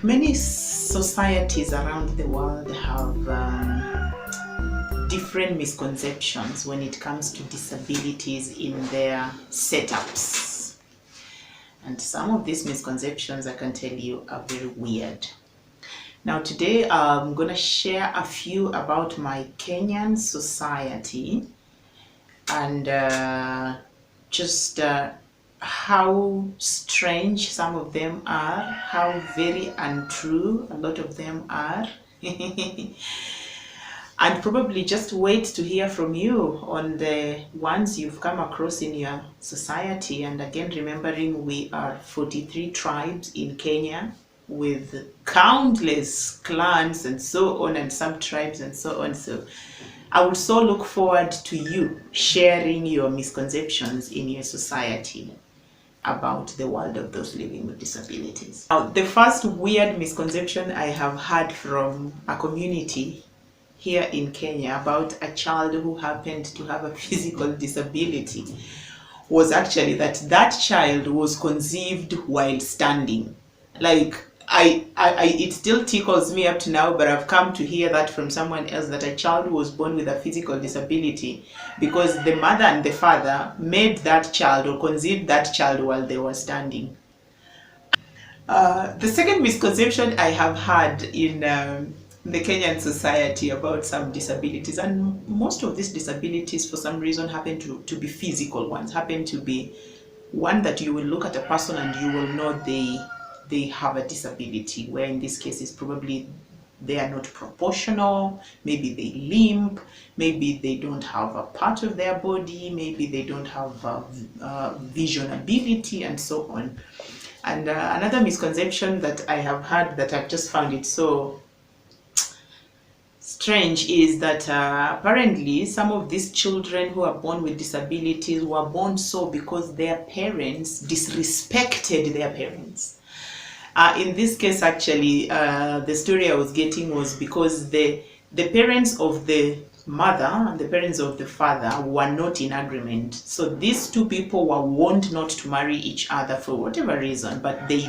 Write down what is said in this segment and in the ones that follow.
Many societies around the world have different misconceptions when it comes to disabilities in their setups. And some of these misconceptions, I can tell you, are very weird. Now today I'm going to share a few about my Kenyan society and just how strange some of them are, how very untrue a lot of them are. And probably just wait to hear from you on the ones you've come across in your society. And again, remembering we are 43 tribes in Kenya with countless clans and so on, and sub-tribes and so on. So I would so look forward to you sharing your misconceptions in your society about the world of those living with disabilities. Now, the first weird misconception I have heard from a community here in Kenya about a child who happened to have a physical disability was actually that that child was conceived while standing. Like, it still tickles me up to now, but I've come to hear that from someone else, that a child was born with a physical disability because the mother and the father made that child or conceived that child while they were standing. The second misconception I have had in the Kenyan society about some disabilities, and most of these disabilities for some reason happen to be physical ones, happen to be one that you will look at a person and you will know they have a disability, where in this case is probably they are not proportional, maybe they limp, maybe they don't have a part of their body, maybe they don't have vision ability, and so on. And another misconception that I have had that I've just found it so strange is that apparently some of these children who are born with disabilities were born so because their parents disrespected their parents. In this case, actually, the story I was getting was because the parents of the mother and the parents of the father were not in agreement. So these two people were warned not to marry each other for whatever reason, but they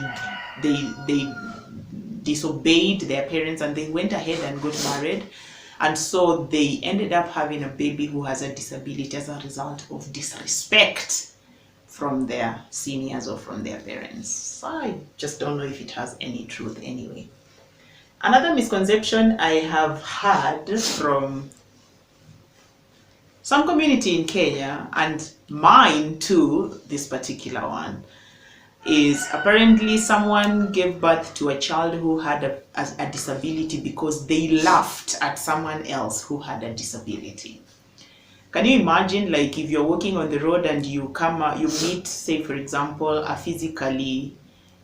disobeyed their parents and they went ahead and got married. And so they ended up having a baby who has a disability as a result of disrespect from their seniors or from their parents. So I just don't know if it has any truth anyway. Another misconception I have heard from some community in Kenya, and mine too, this particular one, is apparently someone gave birth to a child who had a disability because they laughed at someone else who had a disability. Can you imagine, like, if you're walking on the road and you meet, say for example, a physically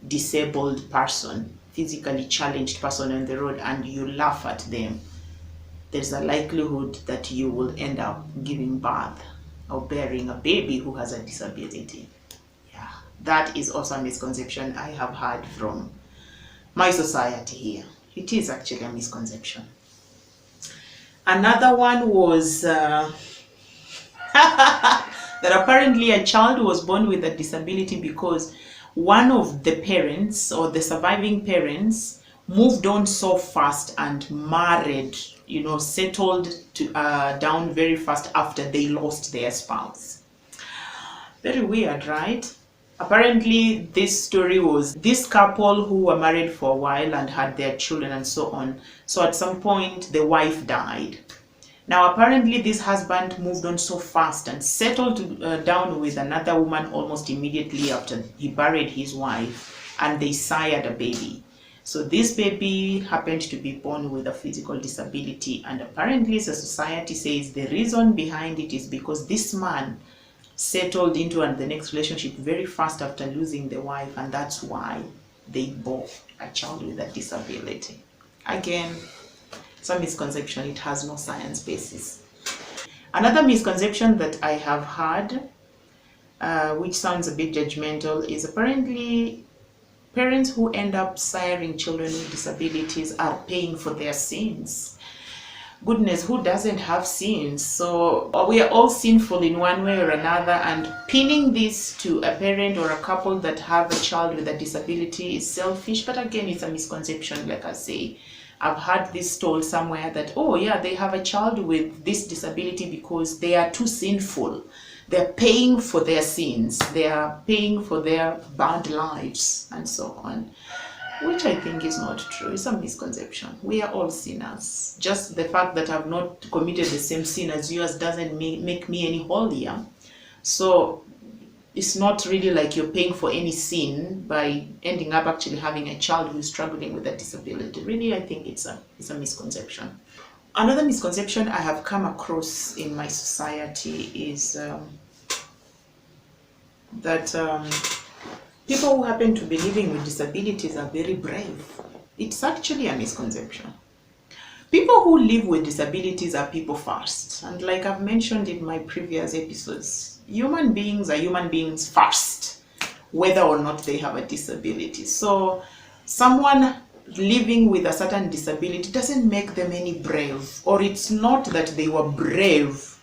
disabled person, physically challenged person on the road, and you laugh at them, there's a likelihood that you will end up giving birth or bearing a baby who has a disability. Yeah, that is also a misconception I have heard from my society here. It is actually a misconception. Another one was that apparently a child was born with a disability because one of the parents or the surviving parents moved on so fast and married, settled down very fast after they lost their spouse. Very weird, right? Apparently this story was this couple who were married for a while and had their children and so on. So at some point the wife died. Now apparently this husband moved on so fast and settled down with another woman almost immediately after he buried his wife, and they sired a baby. So this baby happened to be born with a physical disability, and apparently the society says the reason behind it is because this man settled into the next relationship very fast after losing the wife, and that's why they bore a child with a disability. Again, some misconception, it has no science basis. Another misconception that I have heard, which sounds a bit judgmental, is apparently parents who end up siring children with disabilities are paying for their sins. goodness, who doesn't have sins? So we are all sinful in one way or another, and pinning this to a parent or a couple that have a child with a disability is selfish. But again, it's a misconception. Like I say, I've heard this told somewhere that, oh yeah, they have a child with this disability because they are too sinful. They're paying for their sins. They are paying for their bad lives and so on, which I think is not true. It's a misconception. We are all sinners. Just the fact that I've not committed the same sin as yours doesn't make me any holier. So it's not really like you're paying for any sin by ending up actually having a child who is struggling with a disability. Really, I think it's a misconception. Another misconception I have come across in my society is that people who happen to be living with disabilities are very brave. It's actually a misconception. People who live with disabilities are people first. And like I've mentioned in my previous episodes, human beings are human beings first, whether or not they have a disability. So someone living with a certain disability doesn't make them any brave, or it's not that they were brave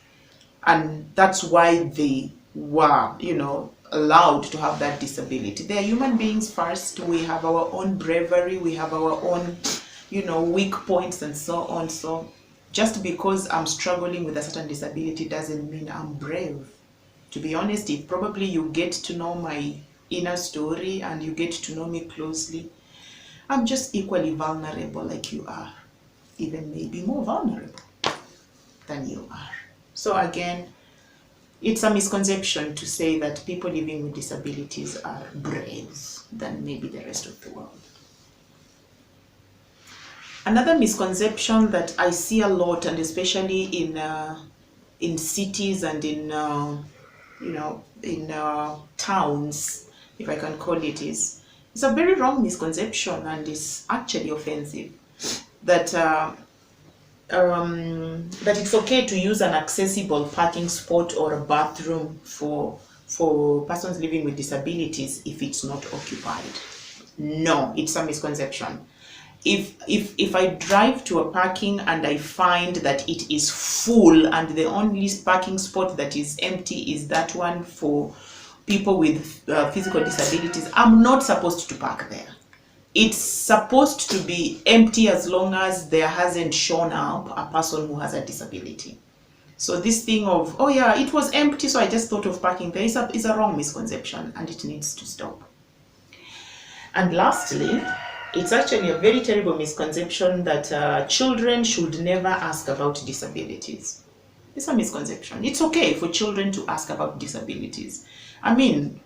and that's why they were, allowed to have that disability. They are human beings first. We have our own bravery, we have our own, weak points and so on. So just because I'm struggling with a certain disability doesn't mean I'm brave. To be honest, if probably you get to know my inner story and you get to know me closely, I'm just equally vulnerable like you are, even maybe more vulnerable than you are. So again, it's a misconception to say that people living with disabilities are brave than maybe the rest of the world. Another misconception that I see a lot, and especially in cities and in towns, if I can call it, is it's a very wrong misconception, and it's actually offensive, that it's okay to use an accessible parking spot or a bathroom for persons living with disabilities if it's not occupied. No, it's a misconception. If I drive to a parking and I find that it is full and the only parking spot that is empty is that one for people with physical disabilities, I'm not supposed to park there. It's supposed to be empty as long as there hasn't shown up a person who has a disability. So this thing of, oh yeah, it was empty, so I just thought of parking there, is a wrong misconception, and it needs to stop. And lastly, it's actually a very terrible misconception that children should never ask about disabilities. It's a misconception. It's okay for children to ask about disabilities. I mean,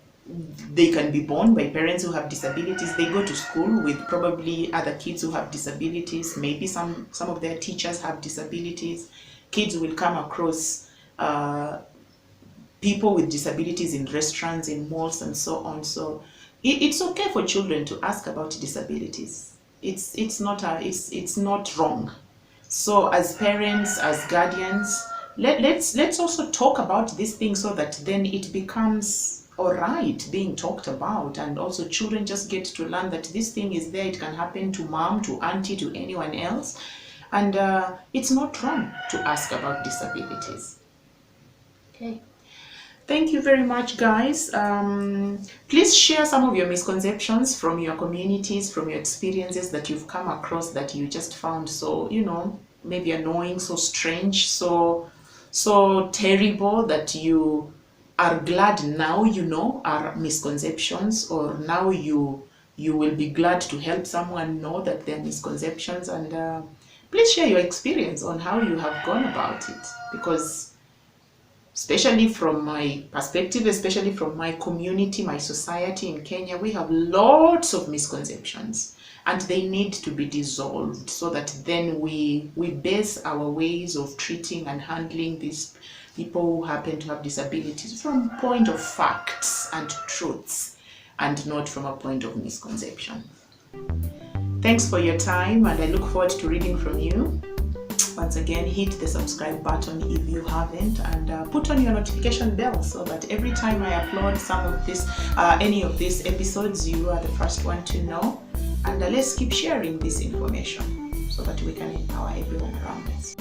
they can be born by parents who have disabilities. They go to school with probably other kids who have disabilities. Maybe some of their teachers have disabilities. Kids will come across people with disabilities in restaurants, in malls, and so on. So it's okay for children to ask about disabilities. It's not wrong. So as parents, as guardians, let's also talk about these things so that then it becomes all right being talked about, and also children just get to learn that this thing is there. It can happen to mom, to auntie, to anyone else, and it's not wrong to ask about disabilities. Okay. Thank you very much, guys. Please share some of your misconceptions from your communities, from your experiences that you've come across that you just found so, maybe annoying, so strange, so terrible that you are glad now are misconceptions, or now you will be glad to help someone know that they're misconceptions. And please share your experience on how you have gone about it, because especially from my perspective, especially from my community, my society in Kenya, we have lots of misconceptions, and they need to be dissolved so that then we base our ways of treating and handling these people who happen to have disabilities from a point of facts and truths, and not from a point of misconception. Thanks for your time, and I look forward to reading from you. Once again, hit the subscribe button if you haven't, and put on your notification bell so that every time I upload any of these episodes, you are the first one to know. And let's keep sharing this information so that we can empower everyone around us.